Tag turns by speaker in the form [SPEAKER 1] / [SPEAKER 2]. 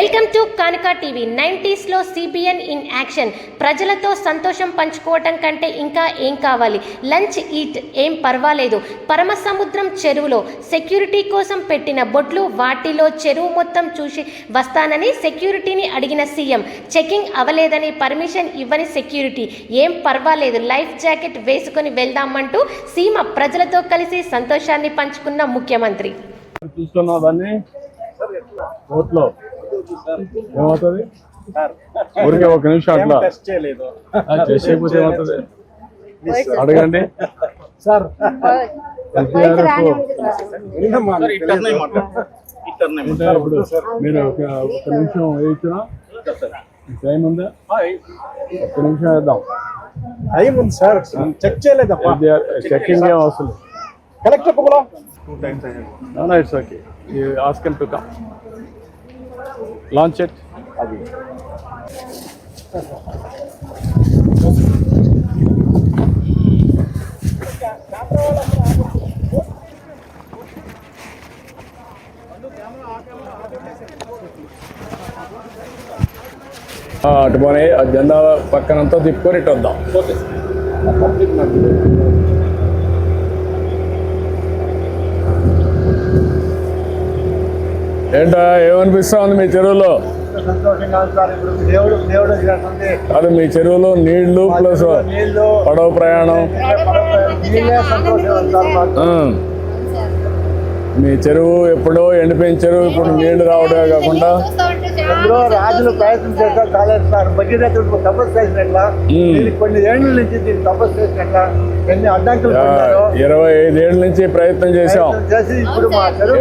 [SPEAKER 1] Welcome to కానికా TV. 90s లో CBN in action. ప్రజలతో సంతోషం పంచుకోవటం కంటే ఇంకా ఏం కావాలి? లంచ్ ఈట్ ఏం పర్వాలేదు. పరమసముద్రం చెరువులో సెక్యూరిటీ కోసం పెట్టిన బొట్లు, వాటిలో చెరువు మొత్తం చూసి వస్తానని సెక్యూరిటీని అడిగిన సీఎం. చెకింగ్ అవలేదని పర్మిషన్ ఇవ్వని సెక్యూరిటీ. ఏం పర్వాలేదు, లైఫ్ జాకెట్ వేసుకొని వెళ్దామంటూ సీమ ప్రజలతో కలిసి సంతోషాన్ని పంచుకున్న ముఖ్యమంత్రి.
[SPEAKER 2] ఏమవుతుంది ఊరికే ఒక నిమిషం అట్లా చేసేపోతే ఏమవుతుంది అడగండి సార్. ఇప్పుడు మీరు ఒక నిమిషం వేయించినా టైం ఉందా? ఒక్క నిమిషం వేద్దాం.
[SPEAKER 3] టైం ఉంది సార్, చెక్ చేయలేదు.
[SPEAKER 2] చెక్కింగ్ ఏం అవసరం లేదు.
[SPEAKER 3] Collector
[SPEAKER 2] No, it's okay. You ask him to come. Launch it. అటు పోనీ ఆ జెండా పక్కనంతా తిప్పుకొని ఇటు వద్దాం. ఏంటా ఏమనిపిస్తా ఉంది మీ చెరువులో? అది మీ చెరువులో నీళ్లు ప్లస్ పడవ ప్రయాణం. మీ చెరువు ఎప్పుడో ఎండిపోయిన చెరువు ఇప్పుడు నీళ్లు రావడమే కాకుండా
[SPEAKER 3] రాజులు ప్రయత్నం చేస్తారు కాలేదు సార్. భగీరథుడు తపస్సు చేసినట్లా కొన్ని ఏళ్ళ నుంచి దీన్ని తపస్సు చేసినట్లా ఎన్ని అడ్డంకులు
[SPEAKER 2] 25 ఏళ్ళ నుంచి ప్రయత్నం చేశాం.
[SPEAKER 3] చేసి ఇప్పుడు మా చెరువు